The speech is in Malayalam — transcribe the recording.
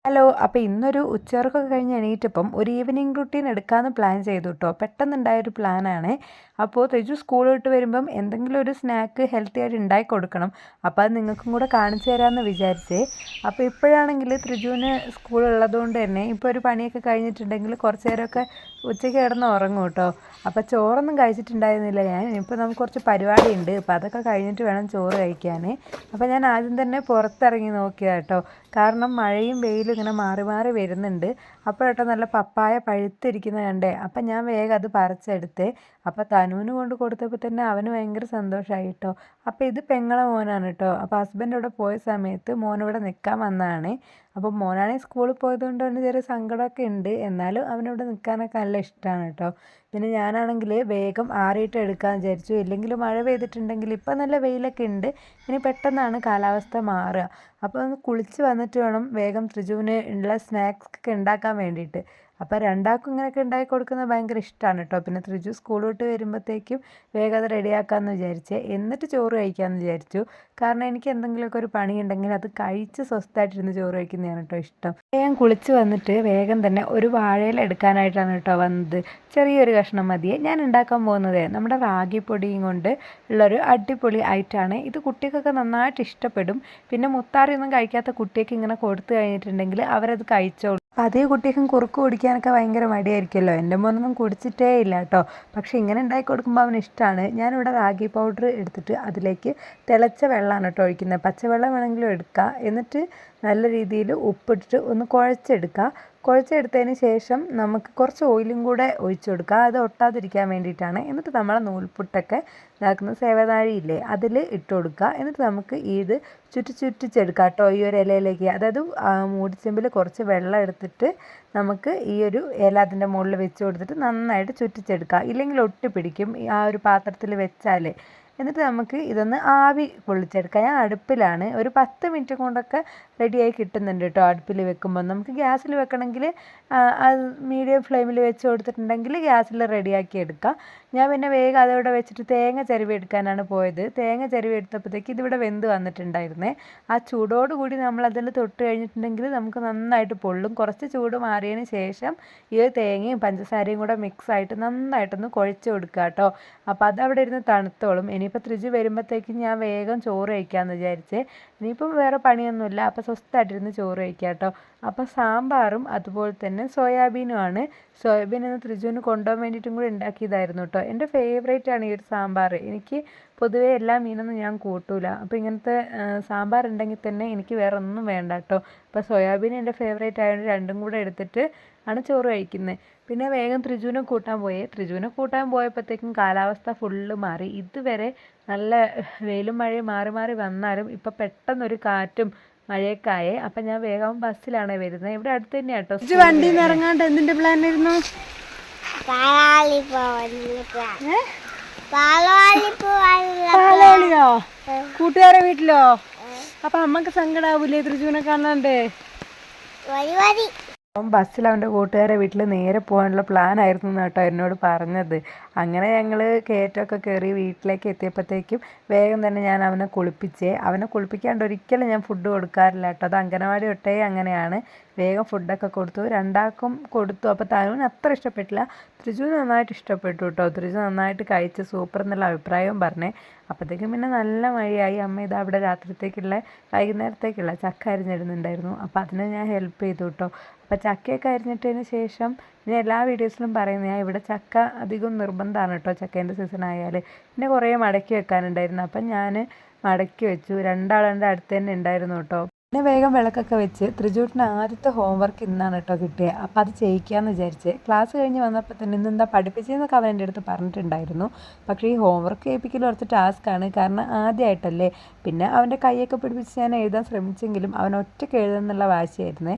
ഹലോ. അപ്പോൾ ഇന്നൊരു ഉച്ചയുറക്കമൊക്കെ കഴിഞ്ഞ് എണീറ്റപ്പം ഒരു ഈവനിങ് റുട്ടീൻ എടുക്കാമെന്ന് പ്ലാൻ ചെയ്തു കേട്ടോ. പെട്ടെന്നുണ്ടായൊരു പ്ലാനാണ്. അപ്പോൾ തെജു സ്കൂൾ വിട്ട് വരുമ്പം എന്തെങ്കിലും ഒരു സ്നാക്ക് ഹെൽത്തി ആയിട്ട് ഉണ്ടാക്കി കൊടുക്കണം. അപ്പോൾ അത് നിങ്ങൾക്കും കൂടെ കാണിച്ചു തരാമെന്ന് വിചാരിച്ചേ. അപ്പോൾ ഇപ്പോഴാണെങ്കിൽ ത്രിജുവിന് സ്കൂളുള്ളത് കൊണ്ട് തന്നെ ഇപ്പോൾ ഒരു പണിയൊക്കെ കഴിഞ്ഞിട്ടുണ്ടെങ്കിൽ കുറച്ച് നേരമൊക്കെ ഉച്ചയ്ക്ക് കിടന്ന് ഉറങ്ങും കേട്ടോ. അപ്പോൾ ചോറൊന്നും കഴിച്ചിട്ടുണ്ടായിരുന്നില്ല ഞാൻ. ഇപ്പോൾ നമുക്ക് കുറച്ച് പരിപാടിയുണ്ട്. അപ്പോൾ അതൊക്കെ കഴിഞ്ഞിട്ട് വേണം ചോറ് കഴിക്കാൻ. അപ്പോൾ ഞാൻ ആദ്യം തന്നെ പുറത്തിറങ്ങി നോക്കിയതാണ് കേട്ടോ. കാരണം മഴയും വെയിലും ഇങ്ങനെ മാറി മാറി വരുന്നുണ്ട്. അപ്പോൾ കേട്ടോ നല്ല പപ്പായ പഴുത്തിരിക്കുന്നത് കണ്ടേ. അപ്പം ഞാൻ വേഗം അത് പറിച്ചെടുത്തേ. അപ്പോൾ തനുവിന് കൊണ്ട് കൊടുത്തപ്പോൾ തന്നെ അവന് ഭയങ്കര സന്തോഷമായി കേട്ടോ. അപ്പോൾ ഇത് പെങ്ങളെ മോനാണ് കേട്ടോ. അപ്പോൾ ഹസ്ബൻഡ് ഇവിടെ പോയ സമയത്ത് മോനിവിടെ നിൽക്കാൻ വന്നതാണ്. അപ്പോൾ മോനാണെങ്കിൽ സ്കൂളിൽ പോയതുകൊണ്ട് അവന് ചെറിയ സങ്കടമൊക്കെ ഉണ്ട്. എന്നാലും അവനിവിടെ നിൽക്കാനൊക്കെ നല്ല ഇഷ്ടമാണ് കേട്ടോ. പിന്നെ ഞാനാണെങ്കിൽ വേഗം ആറിയിട്ട് എടുക്കാമെന്ന് വിചാരിച്ചു. ഇല്ലെങ്കിൽ മഴ പെയ്തിട്ടുണ്ടെങ്കിൽ ഇപ്പം നല്ല വെയിലൊക്കെ ഉണ്ട്. ഇനി പെട്ടെന്നാണ് കാലാവസ്ഥ മാറുക. അപ്പോൾ ഒന്ന് കുളിച്ച് വന്നിട്ട് വേണം വേഗം ത്രിജുവിന് ഉള്ള സ്നാക്സ് ഒക്കെ ഉണ്ടാക്കാൻ വേണ്ടിയിട്ട്. അപ്പോൾ രണ്ടാൾക്കും ഇങ്ങനെയൊക്കെ ഉണ്ടാക്കി കൊടുക്കുന്നത് ഭയങ്കര ഇഷ്ടമാണ് കേട്ടോ. പിന്നെ ത്രിജു സ്കൂൾ വിട്ട് വരുമ്പോഴത്തേക്കും വേഗം അത് റെഡിയാക്കാമെന്ന് വിചാരിച്ചേ. എന്നിട്ട് ചോറ് കഴിക്കാമെന്ന് വിചാരിച്ചു. കാരണം എനിക്ക് എന്തെങ്കിലുമൊക്കെ ഒരു പണിയുണ്ടെങ്കിൽ അത് കഴിച്ച് സ്വസ്ഥമായിട്ടിരുന്ന് ചോറ് കഴിക്കുന്നതാണ് കേട്ടോ ഇഷ്ടം. വേഗം കുളിച്ച് വന്നിട്ട് വേഗം തന്നെ ഒരു വാഴയില എടുക്കാനായിട്ടാണ് കേട്ടോ വന്നത്. ചെറിയൊരു കഷ്ണം മതിയെ. ഞാൻ ഉണ്ടാക്കാൻ പോകുന്നത് നമ്മുടെ റാഗിപ്പൊടിയും കൊണ്ട് ഉള്ളൊരു അടിപൊളി ഐറ്റമാണ്. ഇത് കുട്ടികൾക്കൊക്കെ നന്നായിട്ട് ഇഷ്ടപ്പെടും. പിന്നെ മുത്താറിയൊന്നും കഴിക്കാത്ത കുട്ടിയൊക്കെ ഇങ്ങനെ കൊടുത്തു കഴിഞ്ഞിട്ടുണ്ടെങ്കിൽ അവരത് കഴിച്ചോളും. അപ്പോൾ അതേ കുട്ടിക്കും കുറുക്ക് കുടിക്കാനൊക്കെ ഭയങ്കര മടിയായിരിക്കുമല്ലോ. എൻ്റെ മോനൊന്നും കുടിച്ചിട്ടേ ഇല്ല കേട്ടോ. പക്ഷേ ഇങ്ങനെ ഉണ്ടാക്കി കൊടുക്കുമ്പോൾ അവന് ഇഷ്ടമാണ്. ഞാനിവിടെ റാഗി പൗഡർ എടുത്തിട്ട് അതിലേക്ക് തിളച്ച വെള്ളമാണ് കേട്ടോ ഒഴിക്കുന്നത്. പച്ചവെള്ളം വേണമെങ്കിലും എടുക്കുക. എന്നിട്ട് നല്ല രീതിയിൽ ഉപ്പിട്ടിട്ട് ഒന്ന് കുഴച്ചെടുക്കുക. കുഴച്ചെടുത്തതിന് ശേഷം നമുക്ക് കുറച്ച് ഓയിലും കൂടെ ഒഴിച്ചു കൊടുക്കുക. അത് ഒട്ടാതിരിക്കാൻ വേണ്ടിയിട്ടാണ്. എന്നിട്ട് നമ്മളെ നൂൽപുട്ടൊക്കെ ഇതാക്കുന്ന സേവനാഴിയില്ലേ അതിൽ ഇട്ട് കൊടുക്കുക. എന്നിട്ട് നമുക്ക് ഇത് ചുറ്റിച്ചെടുക്കാം കേട്ടോ ഈ ഒരു ഇലയിലേക്ക്. അതായത് മൂടിച്ചെമ്പിൽ കുറച്ച് വെള്ളം എടുത്തിട്ട് നമുക്ക് ഈ ഒരു ഇല അതിൻ്റെ മുകളിൽ വെച്ച് കൊടുത്തിട്ട് നന്നായിട്ട് ചുറ്റിച്ചെടുക്കുക. ഇല്ലെങ്കിൽ ഒട്ടിപ്പിടിക്കും ആ ഒരു പാത്രത്തിൽ വെച്ചാൽ. എന്നിട്ട് നമുക്ക് ഇതൊന്ന് ആവി കൊള്ളിച്ചെടുക്കാം. ഞാൻ അടുപ്പിലാണ്. ഒരു 10 മിനിറ്റ് കൊണ്ടൊക്കെ റെഡിയായി കിട്ടുന്നുണ്ട് കേട്ടോ അടുപ്പിൽ വെക്കുമ്പോൾ. നമുക്ക് ഗ്യാസിൽ വെക്കണമെങ്കിൽ അത് മീഡിയം ഫ്ലെയിമിൽ വെച്ച് കൊടുത്തിട്ടുണ്ടെങ്കിൽ ഗ്യാസിൽ റെഡിയാക്കി എടുക്കാം. ഞാൻ പിന്നെ വേഗം അതവിടെ വെച്ചിട്ട് തേങ്ങ ചിരവി എടുക്കാനാണ് പോയത്. തേങ്ങ ചിരവി എടുത്തപ്പോഴത്തേക്ക് ഇതിവിടെ വെന്ത് വന്നിട്ടുണ്ടായിരുന്നേ. ആ ചൂടോടുകൂടി നമ്മളതിൽ തൊട്ട് കഴിഞ്ഞിട്ടുണ്ടെങ്കിൽ നമുക്ക് നന്നായിട്ട് പൊള്ളും. കുറച്ച് ചൂട് മാറിയതിന് ശേഷം ഈ തേങ്ങയും പഞ്ചസാരയും കൂടെ മിക്സായിട്ട് നന്നായിട്ടൊന്ന് കുഴച്ച് കൊടുക്കുക കേട്ടോ. അപ്പോൾ അതവിടെ ഇരുന്ന് തണുത്തോളും. ഇനിയിപ്പോൾ ത്രിജു വരുമ്പോഴത്തേക്കും ഞാൻ വേഗം ചോറ് കഴിക്കാമെന്ന് വിചാരിച്ചേ. ഇനിയിപ്പം വേറെ പണിയൊന്നുമില്ല. അപ്പോൾ സ്വസ്ഥമായിട്ടിരുന്ന് ചോറ് കഴിക്കാം കേട്ടോ. അപ്പോൾ സാമ്പാറും അതുപോലെ തന്നെ സോയാബീനുമാണ്. സോയാബീൻ എന്ന് ത്രിജുവിന് കൊണ്ടുപോകാൻ വേണ്ടിയിട്ടും കൂടി ഉണ്ടാക്കിയതായിരുന്നു കേട്ടോ. എൻ്റെ ഫേവറേറ്റ് ആണ് ഈ ഒരു സാമ്പാർ. എനിക്ക് പൊതുവേ എല്ലാ മീനൊന്നും ഞാൻ കൂട്ടൂല. അപ്പോൾ ഇങ്ങനത്തെ സാമ്പാർ ഉണ്ടെങ്കിൽ തന്നെ എനിക്ക് വേറെ ഒന്നും വേണ്ട കേട്ടോ. അപ്പോൾ സോയാബീൻ എൻ്റെ ഫേവറേറ്റ് ആയതുകൊണ്ട് രണ്ടും കൂടെ എടുത്തിട്ട് ആണ് ചോറ് കഴിക്കുന്നത്. പിന്നെ വേഗം ത്രിജുവിനെ കൂട്ടാൻ പോയേ. ത്രിജുവിനെ കൂട്ടാൻ പോയപ്പോഴത്തേക്കും കാലാവസ്ഥ ഫുള്ള് മാറി. ഇതുവരെ നല്ല വെയിലും മഴയും മാറി മാറി വന്നാലും ഇപ്പം പെട്ടെന്നൊരു കാറ്റും മഴയൊക്കെ ആയേ. അപ്പം ഞാൻ വേഗം ബസ്സിലാണ് വരുന്നത്. ഇവിടെ അടുത്ത് തന്നെയാണ് കേട്ടോ. വണ്ടിയിൽ നിന്ന് ഇറങ്ങാണ്ട് എന്തിൻ്റെ പ്ലാൻ ആയിരുന്നു? പാലോളിയോ? കൂട്ടുകാരെ വീട്ടിലോ? അപ്പൊ അമ്മക്ക് സങ്കടാവൂലേ ത്രിജുവിനെ കാണാണ്ട്? അപ്പം ബസ്സിൽ അവൻ്റെ കൂട്ടുകാരെ വീട്ടിൽ നേരെ പോകാനുള്ള പ്ലാൻ ആയിരുന്നു കേട്ടോ എന്നോട് പറഞ്ഞത്. അങ്ങനെ ഞങ്ങൾ കയറ്റമൊക്കെ കയറി വീട്ടിലേക്ക് എത്തിയപ്പോഴത്തേക്കും വേഗം തന്നെ ഞാൻ അവനെ കുളിപ്പിച്ചേ. അവനെ കുളിപ്പിക്കാണ്ട് ഒരിക്കലും ഞാൻ ഫുഡ് കൊടുക്കാറില്ല കേട്ടോ. അത് അംഗനവാടി തൊട്ടേ അങ്ങനെയാണ്. വേഗം ഫുഡൊക്കെ കൊടുത്തു. രണ്ടാൾക്കും കൊടുത്തു. അപ്പോൾ തനുവിന് അത്ര ഇഷ്ടപ്പെട്ടില്ല. ത്രിജുവിന് നന്നായിട്ട് ഇഷ്ടപ്പെട്ടു കേട്ടോ. ത്രിജു നന്നായിട്ട് കഴിച്ച് സൂപ്പർ എന്നുള്ള അഭിപ്രായവും പറഞ്ഞേ. അപ്പോഴത്തേക്കും പിന്നെ നല്ല മഴയായി. അമ്മ ഇതാ അവിടെ രാത്രിത്തേക്കുള്ള വൈകുന്നേരത്തേക്കുള്ള ചക്ക അരിഞ്ഞിടുന്നുണ്ടായിരുന്നു. അപ്പോൾ അതിന് ഞാൻ ഹെൽപ്പ് ചെയ്തു കേട്ടോ. അപ്പോൾ ചക്കയൊക്കെ അരിഞ്ഞിട്ടതിന് ശേഷം ഞാൻ എല്ലാ വീഡിയോസിലും പറയുന്നത് ഇവിടെ ചക്ക അധികം നിർബന്ധമാണ് കേട്ടോ. ചക്കേൻ്റെ സീസൺ ആയാൽ പിന്നെ കുറേ മടക്കി വെക്കാനുണ്ടായിരുന്നു. അപ്പം ഞാൻ മടക്കി വെച്ചു. രണ്ടാളെൻ്റെ അടുത്ത് തന്നെ ഉണ്ടായിരുന്നു കേട്ടോ. പിന്നെ വേഗം വിളക്കൊക്കെ വെച്ച് ത്രിജുവിന് ആദ്യത്തെ ഹോംവർക്ക് ഇന്നാണ് കേട്ടോ കിട്ടിയത്. അപ്പോൾ അത് ചെയ്യിക്കാമെന്ന് വിചാരിച്ച് ക്ലാസ് കഴിഞ്ഞ് വന്നപ്പോൾ തന്നെ ഇന്നെന്താ പഠിപ്പിച്ചതെന്നൊക്കെ അവൻ എൻ്റെ അടുത്ത് പറഞ്ഞിട്ടുണ്ടായിരുന്നു. പക്ഷേ ഈ ഹോംവർക്ക് ചെയ്യിപ്പിക്കൽ കുറച്ച് ടാസ്ക്കാണ്. കാരണം ആദ്യമായിട്ടല്ലേ. പിന്നെ അവൻ്റെ കൈയൊക്കെ പിടിപ്പിച്ച് ഞാൻ എഴുതാൻ ശ്രമിച്ചെങ്കിലും അവൻ ഒറ്റയ്ക്ക് എഴുതുന്നുള്ള വാശിയായിരുന്നേ.